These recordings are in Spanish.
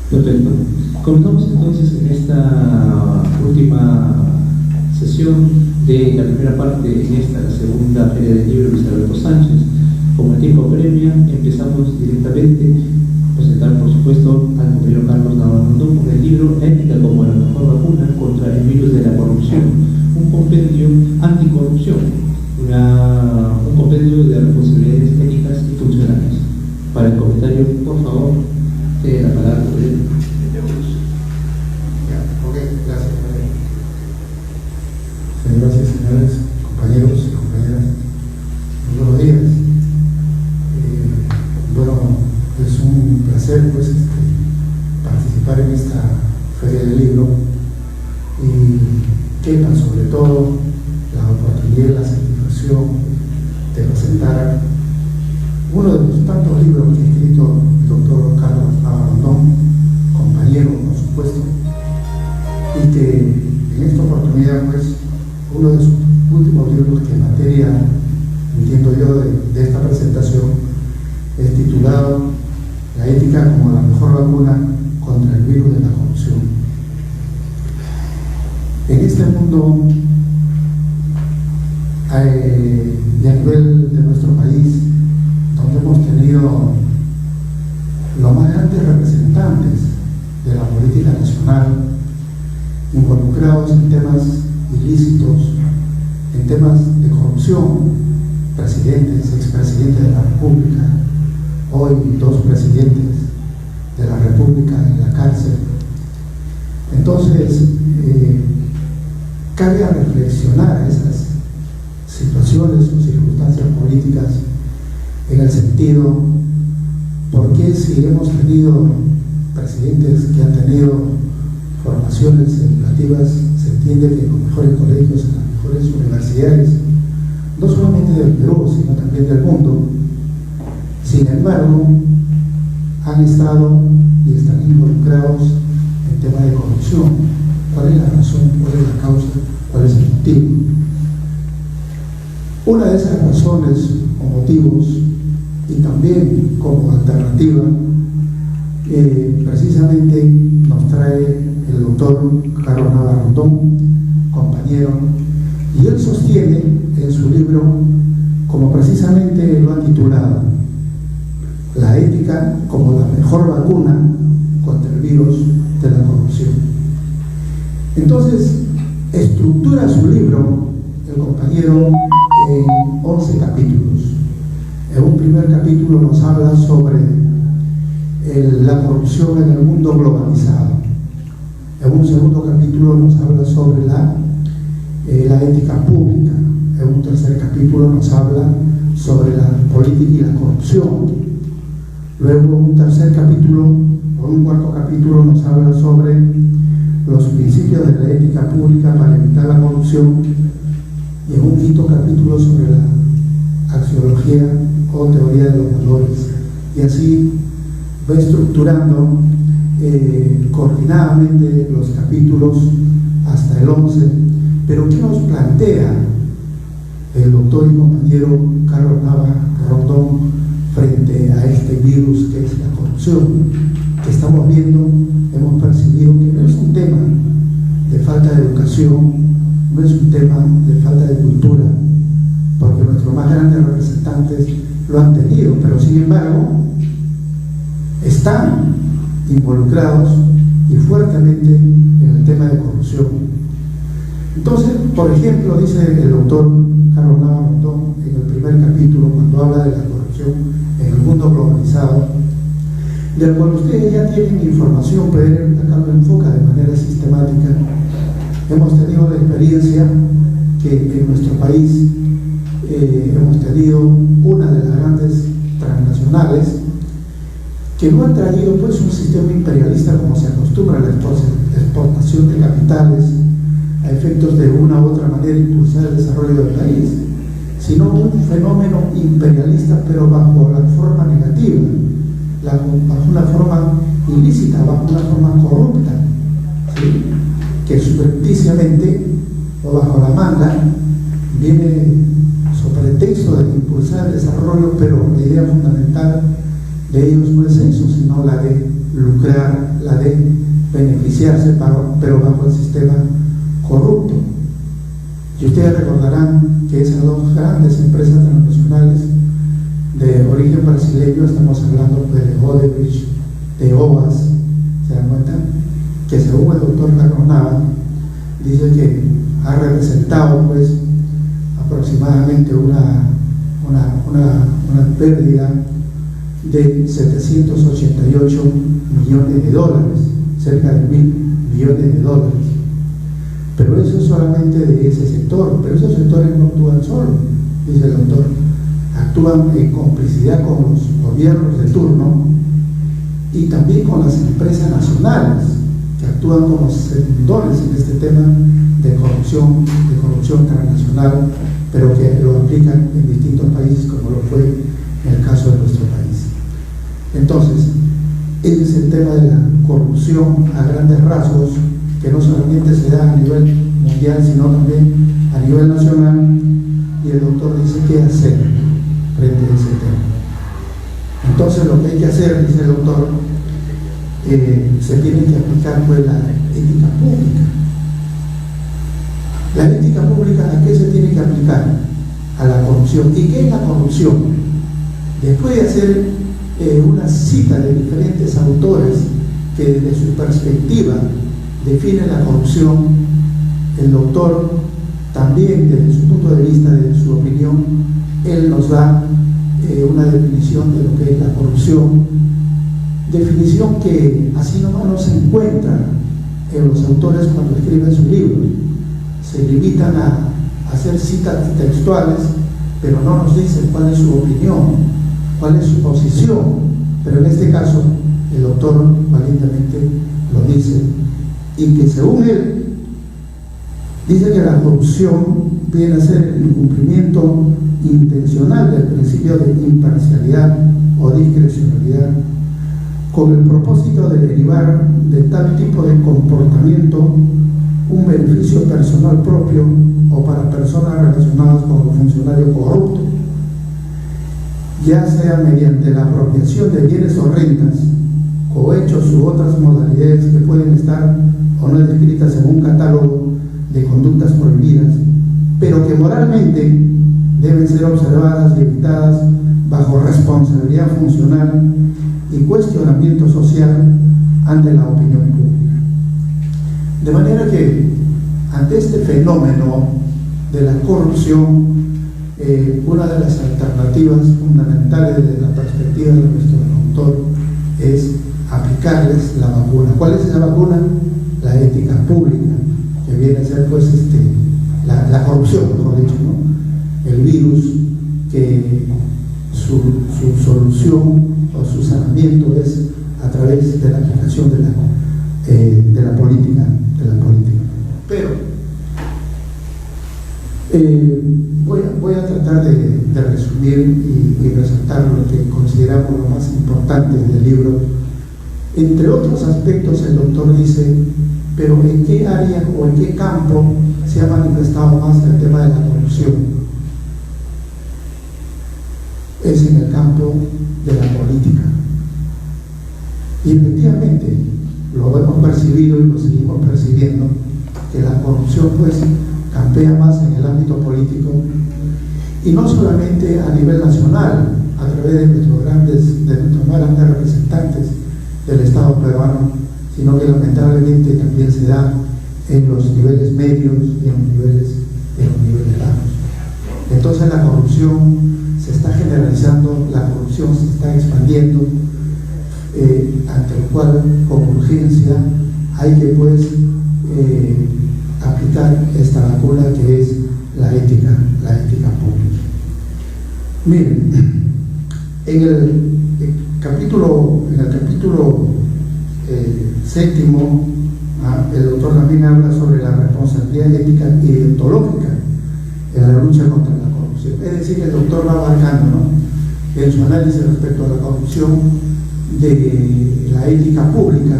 Perfecto. Comenzamos entonces en esta última sesión de la primera parte en esta segunda Feria del Libro Luis Alberto Sánchez. Como el tiempo premia, empezamos directamente a presentar, por supuesto, al compañero Carlos Navarro Rondón con el libro Ética como la mejor vacuna contra el virus de la corrupción, un compendio anticorrupción, un compendio de responsabilidades éticas y funcionales. Para el comentario, por favor, la palabra. Gracias. Señoras y señores, compañeros y compañeras, muy buenos días. Es un placer participar en esta Feria del Libro y quepa sobre todo la oportunidad y la satisfacción de presentar uno de los tantos libros que ha escrito el doctor Carlos Navarro Rondón, compañero por supuesto, y que en esta oportunidad uno de sus últimos libros, que en materia, entiendo yo, de esta presentación, es titulado La ética como la mejor vacuna contra el virus de la corrupción. En este mundo y a nivel de nuestro país, donde hemos tenido los más grandes representantes de la política nacional involucrados en temas ilícitos, en temas de corrupción, presidentes, expresidentes de la República, hoy dos presidentes de la República en la cárcel. Entonces, cabe reflexionar esas situaciones o circunstancias políticas en el sentido, ¿por qué si hemos tenido presidentes que han tenido formaciones educativas, se entiende que en los mejores colegios, en las mejores universidades, no solamente del Perú, sino también del mundo, sin embargo, han estado y están involucrados en temas de corrupción? ¿Cuál es la razón? ¿Cuál es la causa? ¿Cuál es el motivo? Una de esas razones o motivos, y también como alternativa, precisamente nos trae el doctor Carlos Navarro Rondón, compañero, y él sostiene en su libro, como precisamente lo ha titulado, La ética como la mejor vacuna contra el virus de la corrupción. Entonces, estructura su libro, el compañero, en 11 capítulos. En un primer capítulo nos habla sobre la corrupción en el mundo globalizado. En un segundo capítulo nos habla sobre la ética pública. En un tercer capítulo nos habla sobre la política y la corrupción. Luego en un tercer capítulo, o un cuarto capítulo, nos habla sobre los principios de la ética pública para evitar la corrupción. Y en un quinto capítulo sobre la axiología o teoría de los valores. Y así va estructurando coordinadamente los capítulos hasta el 11. Pero ¿qué nos plantea el doctor y compañero Carlos Navarro Rondón frente a este virus que es la corrupción? Que estamos viendo, hemos percibido que no es un tema de falta de educación, no es un tema de falta de cultura, porque nuestros más grandes representantes lo han tenido, pero sin embargo están involucrados y fuertemente en el tema de corrupción. Entonces, por ejemplo, dice el doctor Carlos Navarro Rondón en el primer capítulo, cuando habla de la corrupción en el mundo globalizado, del cual ustedes ya tienen información, pero él acá lo enfoca de manera sistemática. Hemos tenido la experiencia que en nuestro país hemos tenido una de las grandes transnacionales que no ha traído un sistema imperialista como se acostumbra a la exportación de capitales a efectos de una u otra manera impulsar el desarrollo del país, sino un fenómeno imperialista, pero bajo la forma negativa, bajo una forma ilícita, bajo una forma corrupta, ¿sí? Que subrepticiamente o bajo la manga viene sobre pretexto de impulsar el desarrollo, pero la idea fundamental de ellos no es eso, sino la de lucrar, la de beneficiarse, pero bajo el sistema corrupto. Y ustedes recordarán que esas dos grandes empresas transnacionales de origen brasileño, estamos hablando pues, de Odebrecht, de OAS, ¿se dan cuenta? Que según el doctor Carlos Nava, dice que ha representado pues aproximadamente una pérdida de 788 millones de dólares, cerca de 1.000 millones de dólares. Pero eso es solamente de ese sector, pero esos sectores no actúan solos, dice el doctor, actúan en complicidad con los gobiernos de turno y también con las empresas nacionales que actúan como servidores en este tema de corrupción transnacional, pero que lo aplican en distintos países como lo fue en el caso de nuestro país. Entonces, ese es el tema de la corrupción a grandes rasgos, que no solamente se da a nivel mundial, sino también a nivel nacional, y el doctor dice qué hacer frente a ese tema. Entonces, lo que hay que hacer, dice el doctor, se tiene que aplicar pues la ética pública. La ética pública, ¿a qué se tiene que aplicar? A la corrupción. ¿Y qué es la corrupción? Después de hacer una cita de diferentes autores que desde su perspectiva definen la corrupción, el doctor también desde su punto de vista, de su opinión, él nos da una definición de lo que es la corrupción, definición que así nomás no se encuentra en los autores cuando escriben sus libros. Se limitan a hacer citas textuales, pero no nos dicen cuál es su opinión, cuál es su posición. Pero en este caso, el doctor valientemente lo dice, y que según él, dice que la corrupción viene a ser el incumplimiento intencional del principio de imparcialidad o discrecionalidad, con el propósito de derivar de tal tipo de comportamiento un beneficio personal propio o para personas relacionadas con un funcionario corrupto, ya sea mediante la apropiación de bienes o rentas, cohechos u otras modalidades que pueden estar o no descritas en un catálogo de conductas prohibidas, pero que moralmente deben ser observadas y evitadas bajo responsabilidad funcional y cuestionamiento social ante la opinión pública. De manera que ante este fenómeno de la corrupción, una de las alternativas fundamentales desde la perspectiva de nuestro autor es aplicarles la vacuna. ¿Cuál es esa vacuna? La ética pública, que viene a ser pues la corrupción, mejor dicho, ¿no? El virus que su solución o su sanamiento es a través de la aplicación de la política. Pero voy a tratar de resumir y resaltar lo que consideramos lo más importante del libro. Entre otros aspectos, el doctor dice, pero ¿en qué área o en qué campo se ha manifestado más el tema de la corrupción? Es en el campo de la política. Y efectivamente, lo hemos percibido y lo seguimos percibiendo, que la corrupción pues campea más en el ámbito político, y no solamente a nivel nacional, a través de nuestros más grandes representantes del Estado peruano, sino que lamentablemente también se da en los niveles medios y en los niveles bajos. Entonces la corrupción se está generalizando, la corrupción se está expandiendo, ante lo cual con urgencia hay que pues aplicar esta vacuna que es la ética pública. Miren, en el capítulo séptimo, el doctor también habla sobre la responsabilidad ética y deontológica en la lucha contra la corrupción. Es decir, el doctor va abarcando, ¿no?, en su análisis respecto a la corrupción, de la ética pública,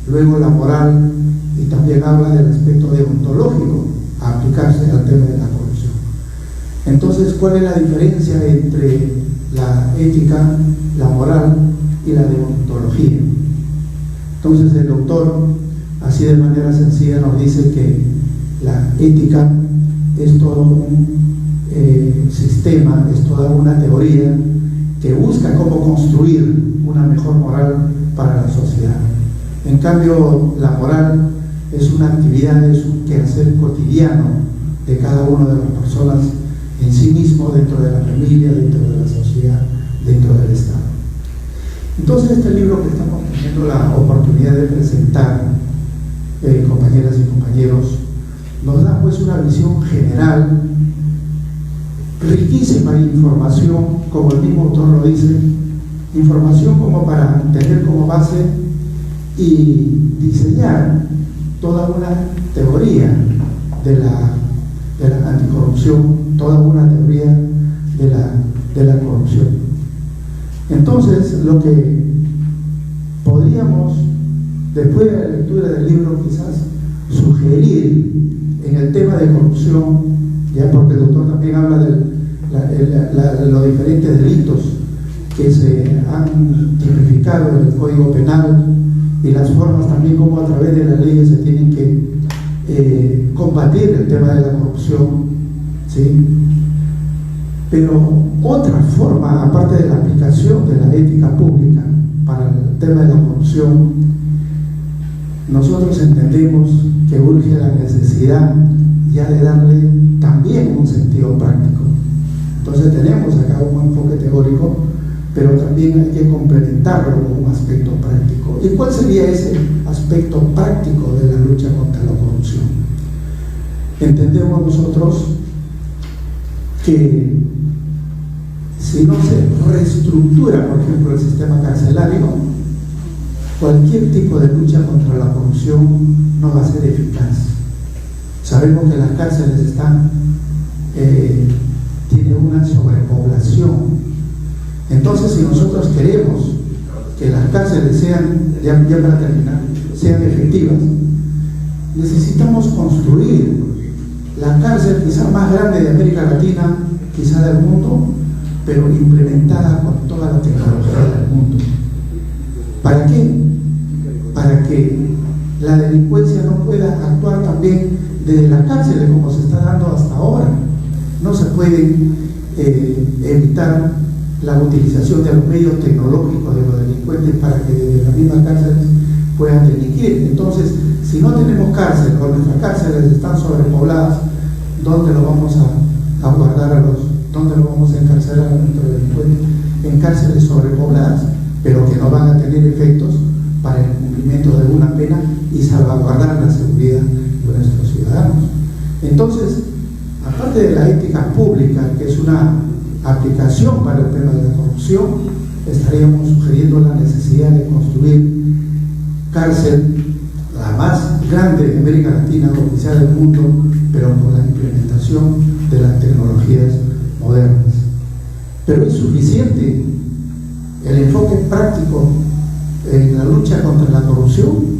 luego la moral, y también habla del aspecto deontológico a aplicarse al tema de la corrupción. Entonces, ¿cuál es la diferencia entre la ética, la moral y la deontología? Entonces el doctor, así de manera sencilla, nos dice que la ética es todo un sistema, es toda una teoría que busca cómo construir una mejor moral para la sociedad. En cambio, la moral es una actividad, es un quehacer cotidiano de cada una de las personas en sí mismo, dentro de la familia, dentro de la sociedad, dentro del Estado. Entonces, este libro que estamos teniendo la oportunidad de presentar, compañeras y compañeros, nos da pues una visión general, riquísima de información, como el mismo autor lo dice, información como para tener como base y diseñar toda una teoría de la anticorrupción, toda una teoría de la corrupción. Entonces, lo que podríamos, después de la lectura del libro, quizás sugerir en el tema de corrupción, ya porque el doctor también habla de los diferentes delitos que se han tipificado en el Código Penal y las formas también como a través de las leyes se tienen que combatir el tema de la corrupción, ¿sí? Pero otra forma, aparte de la aplicación de la ética pública para el tema de la corrupción, nosotros entendemos que urge la necesidad ya de darle también un sentido práctico. Entonces tenemos acá un enfoque teórico, pero también hay que complementarlo con un aspecto práctico. ¿Y cuál sería ese aspecto práctico de la lucha contra la corrupción? Entendemos nosotros que si no se reestructura, por ejemplo, el sistema carcelario, cualquier tipo de lucha contra la corrupción no va a ser eficaz. Sabemos que las cárceles tienen una sobrepoblación. Entonces, si nosotros queremos que las cárceles sean, ya para terminar, sean efectivas, necesitamos construir la cárcel quizá más grande de América Latina, quizá del mundo, pero implementada con toda la tecnología del mundo. ¿Para qué? Para que la delincuencia no pueda actuar también desde la cárcel como se está dando hasta ahora. No se puede evitar la utilización de los medios tecnológicos de los delincuentes para que desde las mismas cárceles puedan delinquir. Entonces, si no tenemos cárcel o nuestras cárceles están sobrepobladas, ¿dónde lo vamos a guardar dónde lo vamos a encarcelar a nuestros delincuentes? En cárceles sobrepobladas, pero que no van a tener efectos para el cumplimiento de una pena y salvaguardar la seguridad de nuestros ciudadanos. Entonces, aparte de la ética pública, que es una aplicación para el tema de la corrupción, estaríamos sugiriendo la necesidad de construir cárcel, la más grande de América Latina, o quizá del mundo, pero con la implementación de las tecnologías modernas. Pero es suficiente el enfoque práctico en la lucha contra la corrupción.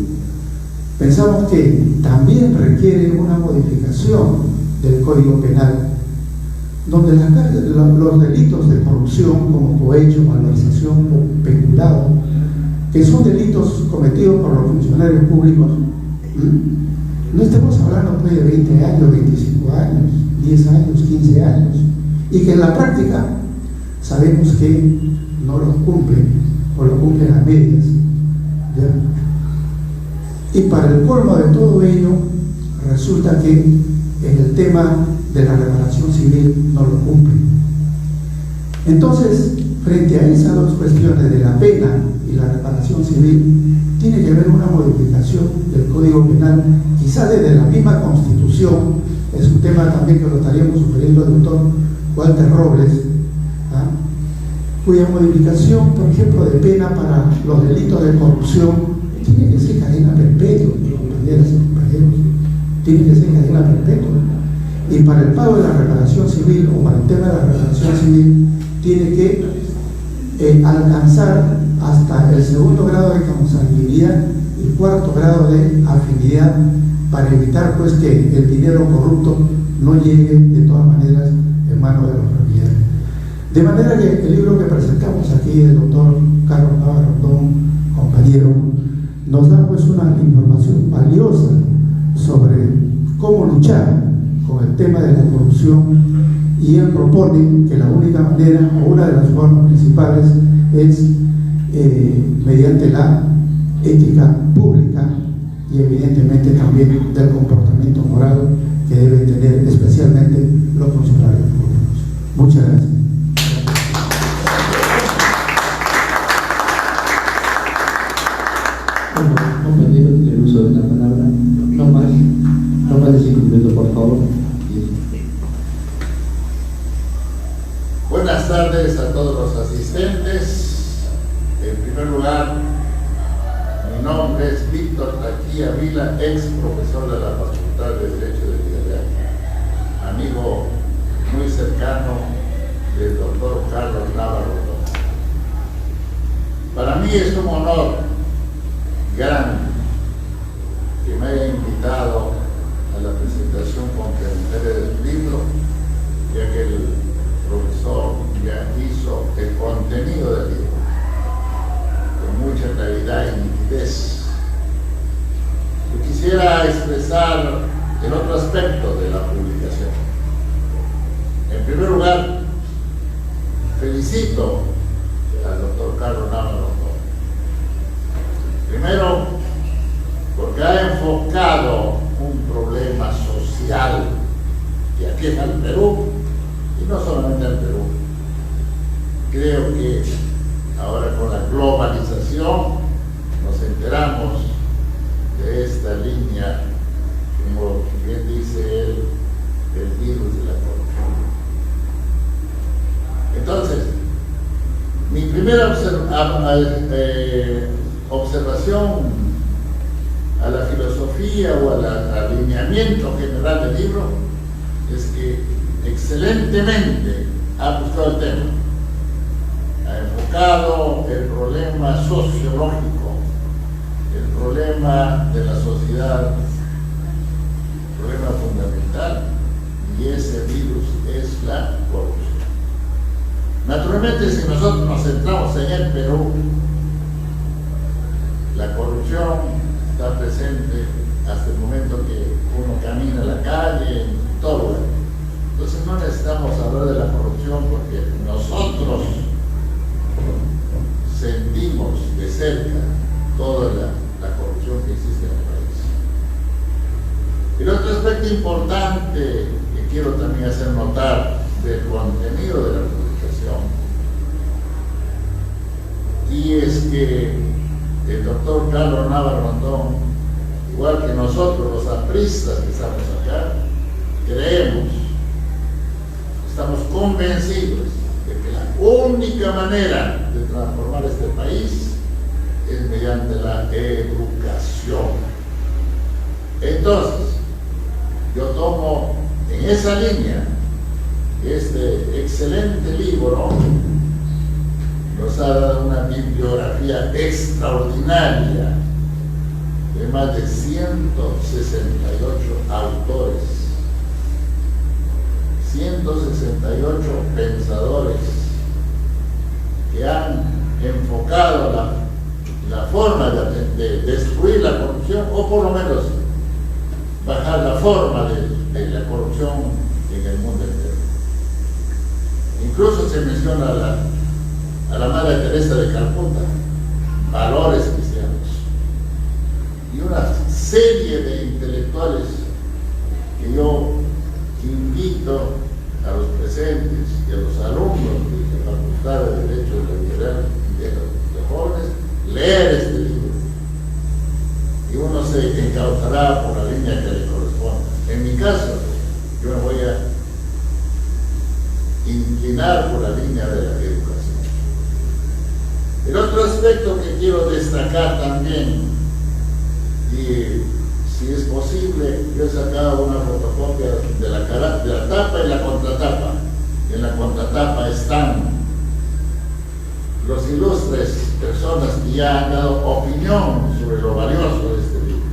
Pensamos que también requiere una modificación del Código Penal, donde los delitos de corrupción como cohecho, malversación o peculado, que son delitos cometidos por los funcionarios públicos, no estamos hablando pues de 20 años, 25 años, 10 años, 15 años, y que en la práctica sabemos que no los cumplen o lo cumplen a medias, ¿ya? Y para el colmo de todo ello, resulta que en el tema de la reparación civil no lo cumplen. Entonces, frente a esas dos cuestiones de la pena y la reparación civil, tiene que haber una modificación del Código Penal, quizá desde la misma Constitución. Es un tema también que lo estaríamos sugiriendo al doctor Walter Robles, cuya modificación, por ejemplo, de pena para los delitos de corrupción tiene que ser cadena perpetua, compañeras y compañeros, tiene que ser cadena perpetua. Y para el pago de la reparación civil, o para el tema de la reparación civil, tiene que alcanzar hasta el segundo grado de consanguinidad y cuarto grado de afinidad, para evitar pues que el dinero corrupto no llegue de todas maneras en manos de los familiares. De manera que el libro que presentamos aquí del doctor Carlos Navarro Rondón, compañero, nos da pues una información valiosa sobre cómo luchar con el tema de la corrupción, y él propone que la única manera o una de las formas principales es mediante la ética pública y evidentemente también del comportamiento moral que deben tener especialmente los funcionarios públicos. Muchas gracias. Compañero, el uso de la palabra, no más de 5 minutos, por favor. Buenas tardes a todos los asistentes. En primer lugar, mi nombre es Víctor Taquilla Vila, ex profesor de la Facultad de Derecho de Villarreal, amigo muy cercano del doctor Carlos Navarro. Para mí es un honor grande que me haya invitado a la presentación complementaria de su libro, ya que el profesor ya hizo el contenido del libro con mucha claridad y nitidez. Yo quisiera expresar el otro aspecto de la publicación. En primer lugar, felicito al doctor Carlos Navarro. Primero, porque ha enfocado un problema social que aqueja al Perú, y no solamente al Perú. Creo que ahora con la globalización nos enteramos de esta línea, como bien dice él, el virus de la corrupción. Entonces, mi primera observación a la filosofía o al alineamiento general del libro es que excelentemente ha buscado el tema, ha enfocado el problema sociológico, el problema de la sociedad, el problema fundamental, y ese virus es la corrupción. Naturalmente, si nosotros nos centramos en el Perú, la corrupción está presente hasta el momento que uno camina a la calle, en todo lugar. Entonces no necesitamos hablar de la corrupción porque nosotros sentimos de cerca toda la corrupción que existe en el país. El otro aspecto importante que quiero también hacer notar del contenido de la publicación, y es que el doctor Carlos Navarro Rondón, igual que nosotros los apristas que estamos acá, creemos, estamos convencidos de que la única manera de transformar este país es mediante la educación. Entonces, yo tomo en esa línea este excelente libro. Nos ha dado una bibliografía extraordinaria de más de 168 autores, 168 pensadores que han enfocado la forma de destruir la corrupción, o por lo menos bajar la forma de la corrupción en el mundo entero. Incluso se menciona a la Madre Teresa de Calcuta, valores cristianos, y una serie de intelectuales que yo invito a los presentes y a los alumnos de la Facultad de Derecho de la Villarreal y de jóvenes, leer este libro, y uno se encauzará por la línea que le corresponda. En mi caso, yo me voy a inclinar por la línea de la educación. El otro aspecto que quiero destacar también, y si es posible, yo he sacado una fotocopia de la tapa y la contratapa. En la contratapa están los ilustres personas que ya han dado opinión sobre lo valioso de este libro.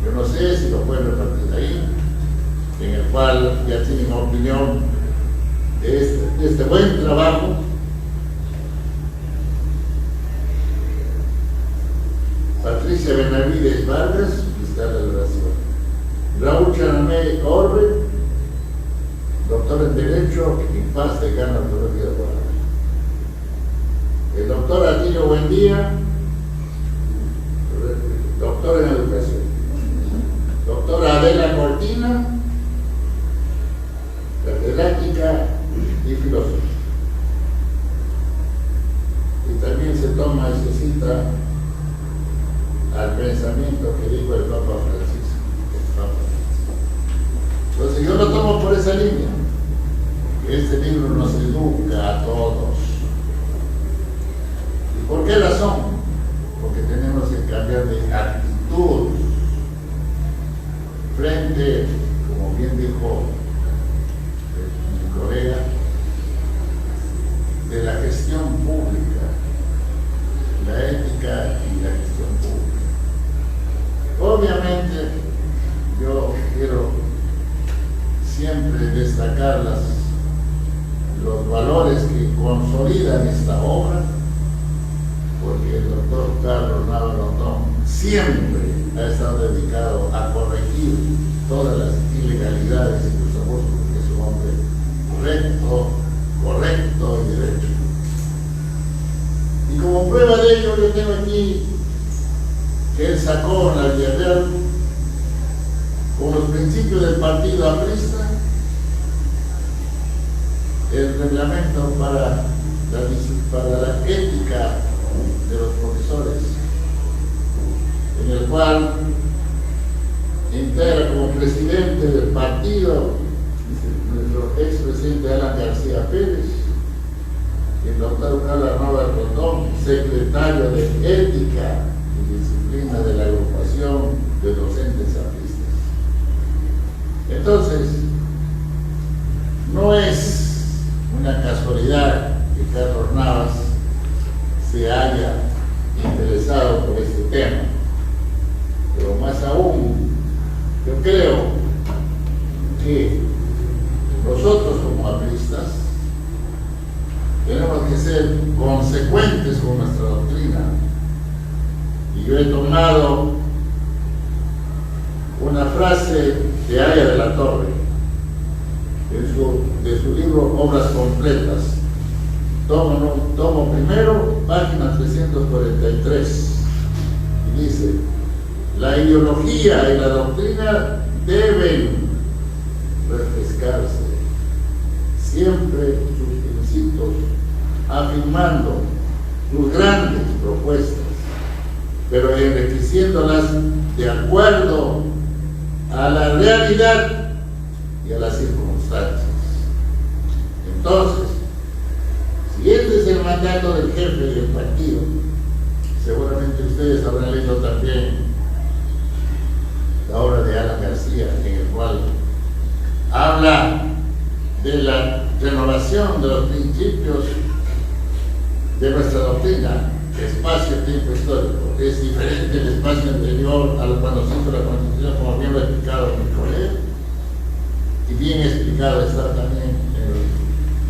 Yo no sé si lo pueden repartir ahí, en el cual ya tienen opinión de este buen trabajo. Patricia Benavides Vargas, fiscal de la Nación. Raúl Chanamé Orbe, doctor en Derecho y Paz, decano de Antología de Guadalajara. El doctor Atilio Buendía, doctor en Educación. Doctora Adela Cortina, catedrática y filósofa. Y también se toma y se cita al pensamiento que dijo el Papa Francisco. Entonces yo lo tomo por esa línea. Este libro nos educa a todos. ¿Y por qué razón? Porque tenemos que cambiar de actitud frente, como bien dijo mi colega, de la gestión pública, la ética y la gestión pública. Obviamente, yo quiero siempre destacar los valores que consolidan esta obra, porque el doctor Carlos Nava Rondón siempre ha estado dedicado a corregir todas las ilegalidades y los abusos, porque es un hombre correcto y derecho. Y como prueba de ello, yo tengo aquí que él sacó en la Vía Real, con los principios del partido aprista, el reglamento para la ética de los profesores, en el cual integra como presidente del partido nuestro expresidente Alan García Pérez, y el doctor Carlos Nava Rondón, secretario de Ética y Disciplina de la Agrupación de Docentes Apristas. Entonces, no es una casualidad que Carlos Navas se haya interesado por este tema, pero más aún, yo creo que nosotros como apristas tenemos que ser consecuentes con nuestra doctrina, y yo he tomado una frase de Aya de la Torre de su libro Obras Completas, tomo primero, página 343, y dice: la ideología y la doctrina deben refrescarse siempre sus principios, afirmando sus grandes propuestas, pero enriqueciéndolas de acuerdo a la realidad y a las circunstancias. Entonces, si este es el mandato del jefe del partido, seguramente ustedes habrán leído también la obra de Alan García, en el cual habla de la renovación de los principios de nuestra doctrina, espacio-tiempo histórico. Es diferente el espacio anterior a cuando se hizo la Constitución, como bien lo ha explicado mi colega, y bien explicado está también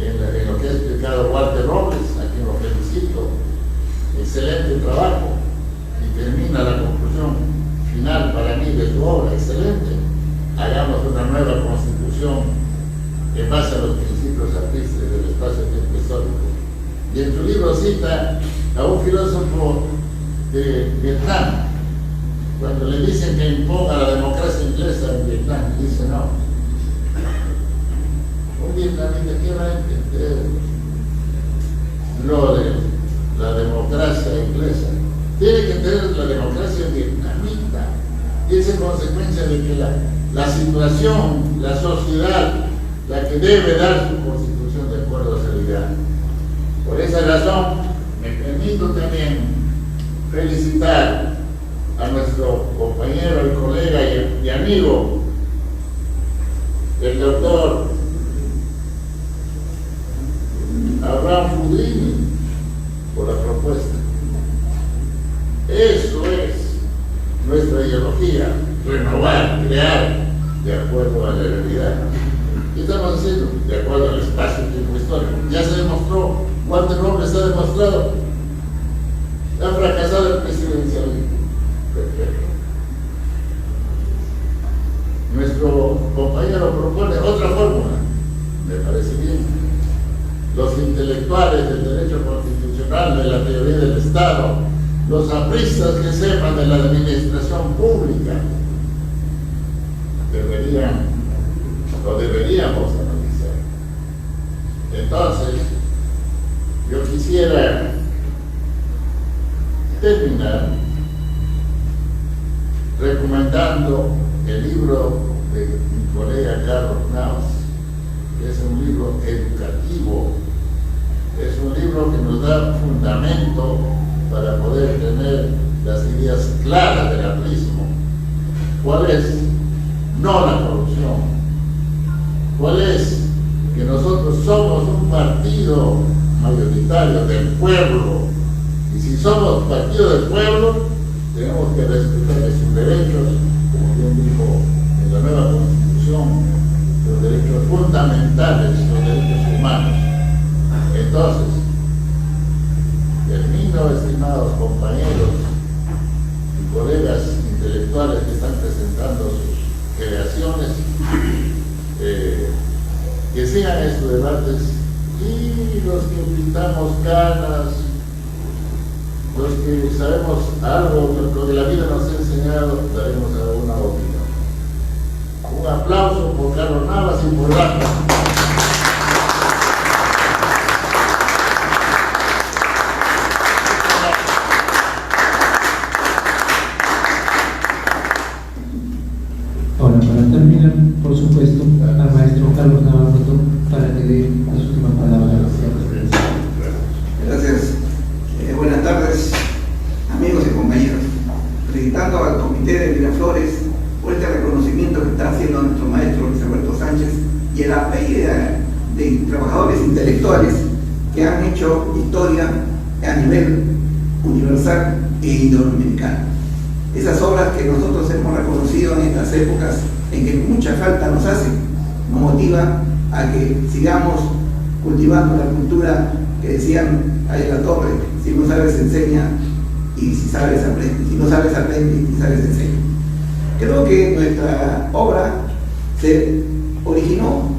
en lo que ha explicado Walter Robles, a quien lo felicito. Excelente trabajo, y termina la conclusión final para mí de su obra, excelente. Hagamos una nueva constitución en base a los principios apristas del espacio-tiempo histórico. Y en su libro cita a un filósofo de Vietnam, cuando le dicen que imponga la democracia inglesa en Vietnam, dice: no, un vietnamita que va a entender lo de la democracia inglesa, tiene que entender la democracia vietnamita, y es en consecuencia de que la situación, la sociedad, la que debe dar su constitución de acuerdo a esa idea. Por esa razón, me permito también felicitar a nuestro compañero y colega y amigo, el doctor Abraham Fudrini, por la propuesta. Eso es nuestra ideología: renovar, crear de acuerdo a la realidad. ¿Qué estamos haciendo? De acuerdo al espacio-tiempo histórico. Ya se demostró, Walter Robles ha demostrado, ha fracasado el presidencialismo. los intelectuales del derecho constitucional, de la teoría del Estado, los apristas que sepan de la administración pública, deberíamos analizar. Entonces, yo quisiera terminar recomendando el libro de mi colega Carlos Naus, que es un libro educativo, es un libro que nos da fundamento para poder tener las ideas claras del aprismo. ¿Cuál es? No la corrupción. ¿Cuál es? Que nosotros somos un partido mayoritario del pueblo, y si somos partido del pueblo, tenemos que respetar sus derechos, como bien dijo en la nueva Constitución, los derechos fundamentales, los derechos humanos. Entonces, termino, estimados compañeros y colegas intelectuales que están presentando sus creaciones, que sigan estos debates, y los que pintamos canas, los que sabemos algo, lo que la vida nos ha enseñado, daremos alguna opinión. Un aplauso por Carlos Navas y por Blanca. Ahora, para terminar, por supuesto, al maestro Carlos Navas para que dé las últimas palabras. Gracias. Buenas tardes, amigos y compañeros. Felicitando al Comité de Miraflores por este reconocimiento que está haciendo nuestro maestro Luis Alberto Sánchez y a la pérdida de trabajadores intelectuales que han hecho historia a nivel universal e iberoamericano. Esas obras que nosotros hemos reconocido en estas épocas en que mucha falta nos hace, nos motiva a que sigamos cultivando la cultura que decían ahí en la torre: si no sabes enseña, y si sabes aprende; si no sabes aprende, y si sabes enseña. Creo que nuestra obra se originó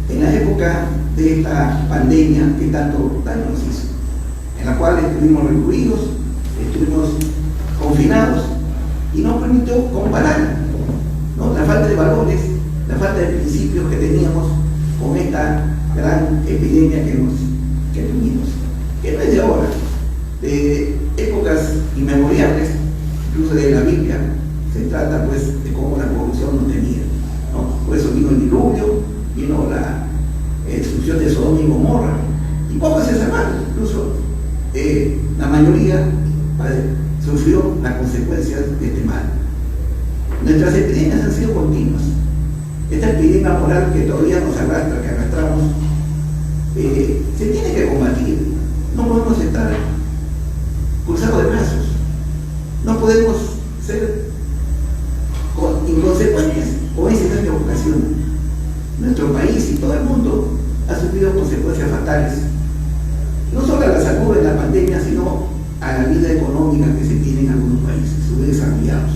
en la época de esta pandemia que tanto daño nos hizo, en la cual estuvimos recluidos, estuvimos confinados, y nos permitió comparar, ¿no?, la falta de valores, la falta de principios que teníamos con esta gran epidemia que tuvimos, que no es de ahora, de épocas inmemoriales, incluso de la Biblia se trata pues de cómo la corrupción no tenía, ¿no? Por eso vino el diluvio, vino la destrucción de Sodoma y Gomorra, y pocos se salvaron, incluso la mayoría sufrió las consecuencias de este mal. Nuestras epidemias han sido continuas. Esta epidemia moral que todavía nos arrastra, que arrastramos, se tiene que combatir. No podemos estar cruzados de brazos, no podemos ser inconsecuentes con ese daño de vocación. Nuestro país y todo el mundo ha sufrido consecuencias fatales, no solo a la salud de la pandemia, sino a la vida económica que se tiene en algunos países subdesarrollados,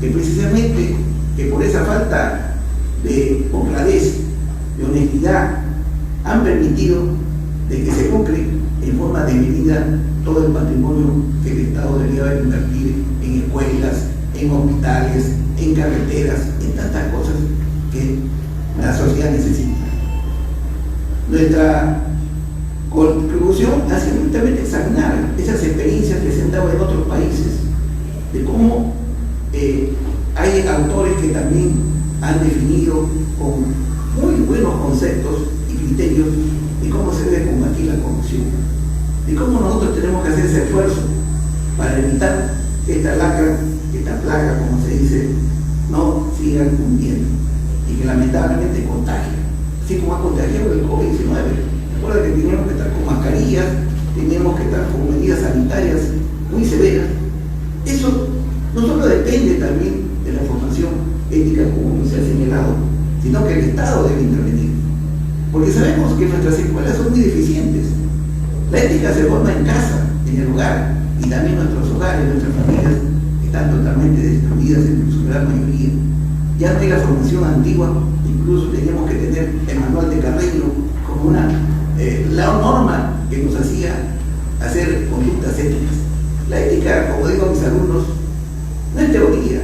que precisamente que por esa falta de honradez, de honestidad, han permitido de que se lucre en forma desmedida todo el patrimonio que el Estado debería invertir en escuelas, en hospitales, en carreteras, en tantas cosas que la sociedad necesita. Nuestra contribución ha sido justamente examinar esas experiencias que se han dado en otros países, de cómo hay autores que también han definido con muy buenos conceptos y criterios de cómo se debe combatir la corrupción, de cómo nosotros tenemos que hacer ese esfuerzo para evitar que esta lacra, esta plaga, como se dice, no siga cundiendo y que lamentablemente contagie, así como ha contagiado el COVID-19. Recuerda que teníamos que estar con mascarillas, teníamos que estar con medidas sanitarias muy severas. Eso no solo depende también de la formación ética, como se ha señalado, sino que el Estado debe intervenir, porque sabemos que nuestras escuelas son muy deficientes. La ética se forma en casa, en el hogar, y también nuestros hogares, nuestras familias están totalmente destruidas en su gran mayoría. Ya no hay la formación antigua, incluso teníamos que tener el manual de Carreño como una, no nos hacía hacer conductas éticas. La ética, como digo a mis alumnos, no es teoría,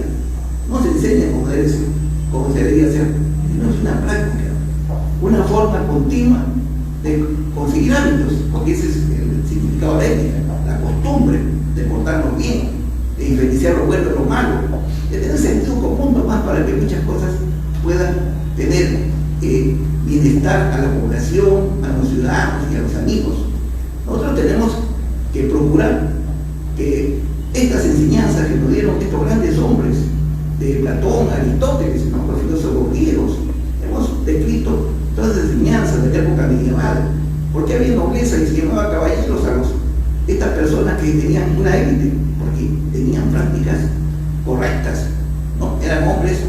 no se enseña como se debería hacer, sino es una práctica, una forma continua de conseguir hábitos, porque ese es el significado de la ética, la costumbre de portarnos bien, de diferenciar lo bueno de lo malo, de tener sentido común nomás para que muchas cosas puedan tener bienestar a la población, a los ciudadanos y a los amigos. Nosotros tenemos que procurar que estas enseñanzas que nos dieron estos grandes hombres, de Platón, Aristóteles, ¿no?, los filósofos griegos, hemos descrito todas las enseñanzas de la época medieval, porque había nobleza y se llamaba caballeros a estas personas que tenían una élite, porque tenían prácticas correctas, ¿no? Eran hombres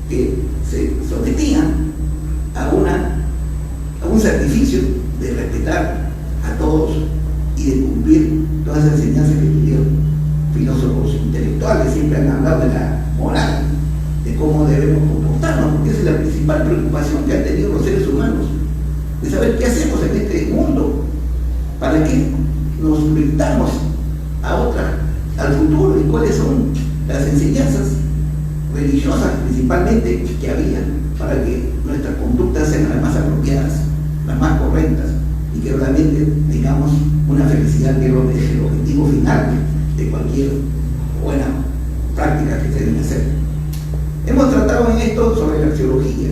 que se sometían a un sacrificio de respetar a todos y de cumplir todas las enseñanzas que tuvieron filósofos intelectuales. Siempre han hablado de la moral, de cómo debemos comportarnos, porque esa es la principal preocupación que han tenido los seres humanos, de saber qué hacemos en este mundo, para qué nos proyectamos al futuro y cuáles son las enseñanzas religiosas principalmente que había para que nuestras conductas sean las más apropiadas, las más correctas, y que realmente tengamos una felicidad, que es el objetivo final de cualquier buena práctica que se debe hacer. Hemos tratado en esto sobre la axiología,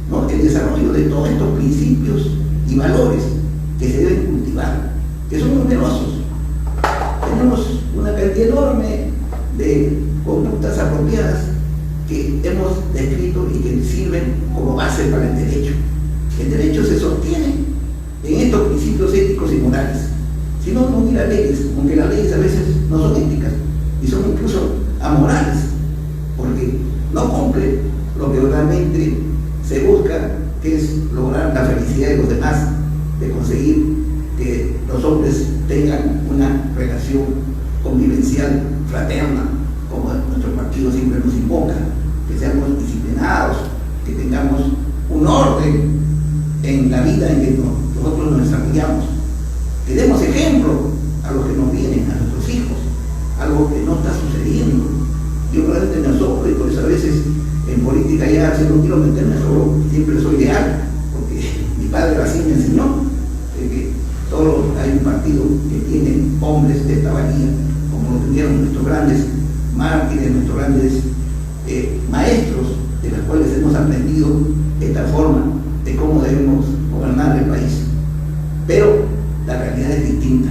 ¿no?, el desarrollo de todos estos principios y valores que se deben cultivar, que son numerosos. Tenemos una cantidad enorme de conductas apropiadas que hemos descrito y que sirven como base para el derecho. El derecho se sostiene en estos principios éticos y morales. Si no, no hubiera leyes, aunque las leyes a veces no son éticas y son incluso amorales, porque no cumple lo que realmente se busca, que es lograr la felicidad de los demás, de conseguir que los hombres tengan una relación convivencial fraterna, como nuestro partido siempre nos invoca, que seamos disciplinados, que tengamos un orden en la vida en que nosotros nos desarrollamos, que demos ejemplo a los que nos vienen, a nuestros hijos, algo que no está sucediendo. Yo realmente me asombro, y por eso a veces en política ya, si no quiero meterme, solo siempre soy leal, porque mi padre así me enseñó, que hay un partido que tiene hombres de esta valía, como lo tuvieron nuestros grandes mártires, nuestros grandes maestros, de los cuales hemos aprendido esta forma de cómo debemos gobernar el país. Pero la realidad es distinta.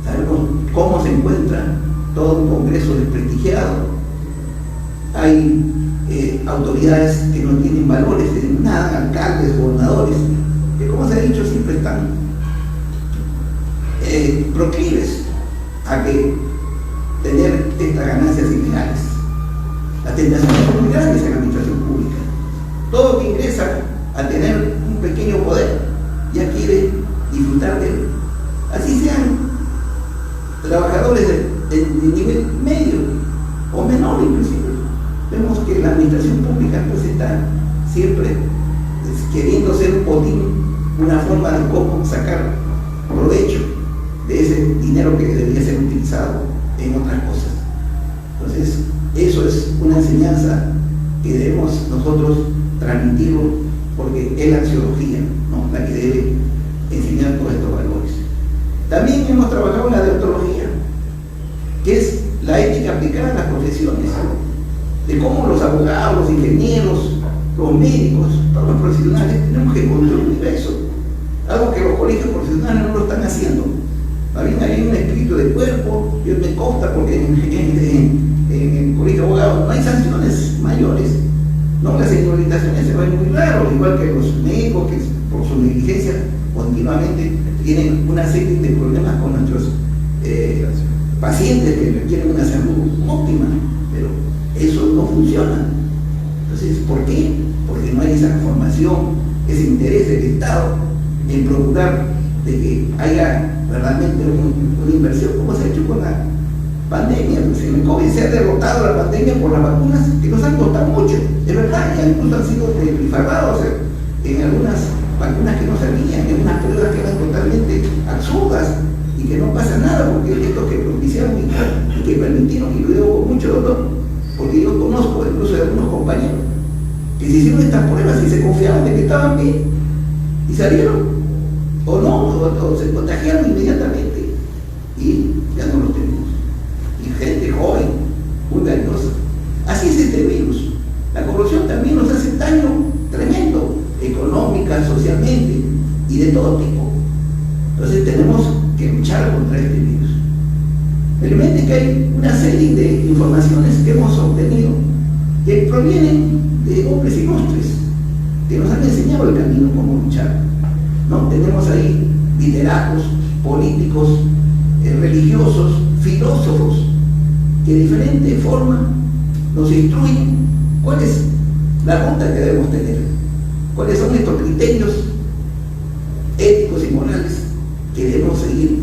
Sabemos cómo se encuentra todo un Congreso desprestigiado. Hay autoridades que no tienen valores en nada, alcaldes, gobernadores, que, como se ha dicho, siempre están proclives a que tener estas ganancias ilegales. Las tentaciones son muy grandes en la administración pública. Todo que ingresa a tener un pequeño poder ya quiere disfrutar de él. Así sean trabajadores de nivel medio o menor inclusive. Vemos que la administración pública pues está siempre queriendo ser un botín, una forma de cómo sacar provecho de ese dinero que debería ser utilizado en otras cosas. Entonces, eso es una enseñanza que debemos nosotros transmitirlo, porque es la axiología, ¿no?, la que debe enseñar todos estos valores. También hemos trabajado en la deontología, que es la ética aplicada a las profesiones, de cómo los abogados, los ingenieros, los médicos, todos los profesionales tenemos que construir eso, algo que los colegios profesionales no lo están haciendo. También hay un espíritu de cuerpo, y me consta porque en el colegio de abogados no hay sanciones mayores, no, las inhabilitaciones se ven muy raro, igual que los médicos que por su negligencia continuamente tienen una serie de problemas con nuestros pacientes que requieren una salud óptima, pero eso no funciona. Entonces, ¿por qué? Porque no hay esa formación, ese interés del Estado en procurar de que haya realmente una inversión, como se ha hecho con la pandemia. Pues en el COVID se ha derrotado la pandemia por las vacunas, que nos han costado mucho, es verdad, y incluso han sido despilfarrados en algunas vacunas que no servían, en unas pruebas que eran totalmente totalmente absurdas y que no pasa nada, porque estos que propiciaron y que permitieron, y lo digo con mucho dolor, porque yo conozco incluso de algunos compañeros que se hicieron estas pruebas y se confiaban de que estaban bien y salieron, o no, o se contagiaron inmediatamente y ya no los tenemos. Y gente joven, muy valiosa. Así es este virus. La corrupción también nos hace daño tremendo, económica, socialmente y de todo tipo. Entonces tenemos que luchar contra este virus. Realmente que hay una serie de informaciones que hemos obtenido que provienen de hombres ilustres que nos han enseñado el camino cómo luchar, ¿no? Tenemos ahí literatos, políticos, religiosos, filósofos que de diferente forma nos instruyen cuál es la ruta que debemos tener, cuáles son estos criterios éticos y morales que debemos seguir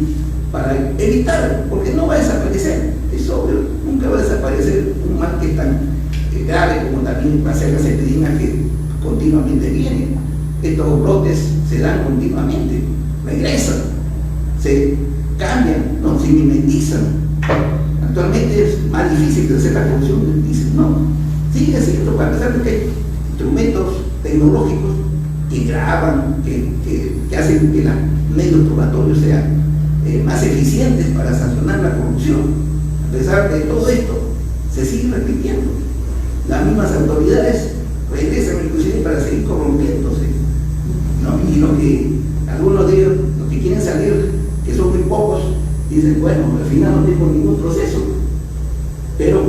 para evitar, porque no va a desaparecer, es obvio, nunca va a desaparecer un mal que es tan grave como también va a ser las epidemias que continuamente vienen. Estos brotes se dan continuamente, regresan, se cambian, no, se mimetizan. Actualmente es más difícil de hacer la corrupción, dicen, no, sigue siendo, a pesar de que hay instrumentos tecnológicos que graban, que hacen que los medios probatorios sean más eficientes para sancionar la corrupción. A pesar de todo esto, se sigue repitiendo. Las mismas autoridades regresan inclusive para seguir corrompiéndose, ¿no? Y algunos de ellos, los que quieren salir, que son muy pocos, dicen, bueno, al final no tengo ningún proceso, pero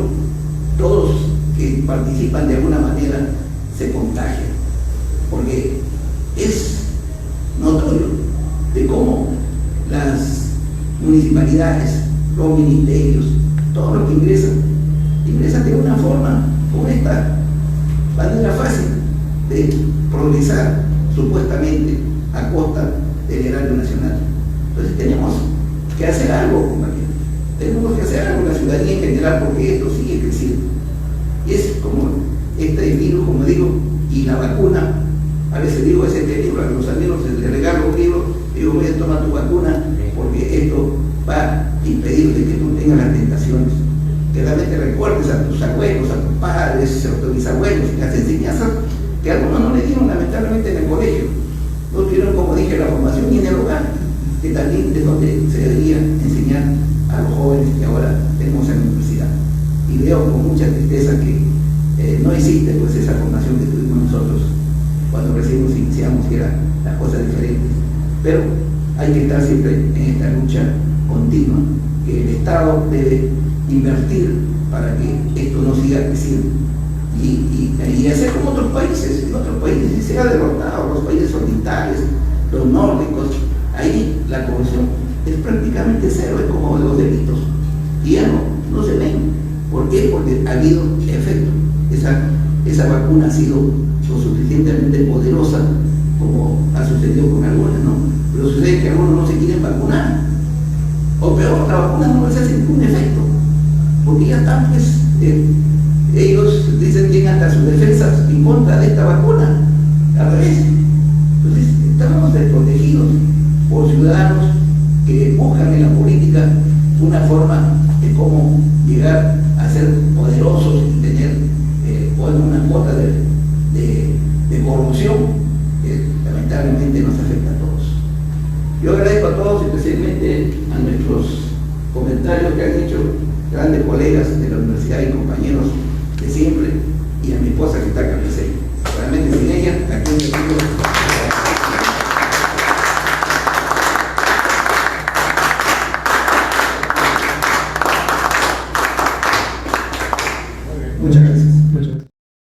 todos que participan de alguna manera se contagian, porque es notorio de cómo las municipalidades, los ministerios, todos los que ingresan de una forma con esta manera fácil de progresar supuestamente a costa del erario nacional. Entonces tenemos que hacer algo, compañeros. Tenemos que hacer algo en la ciudadanía en general, porque esto sigue creciendo. Y es como este virus, como digo, y la vacuna. A veces digo, es este libro, a los amigos les regalo un libro, digo, voy a tomar tu vacuna, porque esto va a impedir de que tú tengas las tentaciones. Que realmente recuerdes a tus abuelos, a tus padres, a tus bisabuelos, y las enseñanzas que algunos no le dieron lamentablemente en el colegio. No tuvieron, como dije, la formación ni en el hogar, que también es donde se debería enseñar a los jóvenes que ahora tenemos en la universidad. Y veo con mucha tristeza que no existe pues esa formación que tuvimos nosotros cuando recién nos iniciamos, que eran las cosas diferentes. Pero hay que estar siempre en esta lucha continua, que el Estado debe invertir para que esto no siga creciendo y hacer como otros países. En otros países se ha derrotado, los países orientales, los nórdicos, ahí la corrupción es prácticamente cero, es como los delitos, y ya no se ven. ¿Por qué? Porque ha habido efecto. Esa vacuna ha sido lo suficientemente poderosa, como ha sucedido con algunas, ¿no? Pero sucede que algunos no se quieren vacunar, o peor, la vacuna no les hace ningún efecto, porque ya están, pues, ellos dicen que tienen hasta sus defensas en contra de esta vacuna, al revés. Entonces, estamos desprotegidos por ciudadanos que buscan en la política una forma de cómo llegar a ser poderosos y tener una cuota de corrupción que lamentablemente nos afecta a todos. Yo agradezco a todos, especialmente a nuestros comentarios que han hecho grandes colegas de la universidad y compañeros de siempre, y a mi esposa que está acá presente. Realmente sin ella, aquí no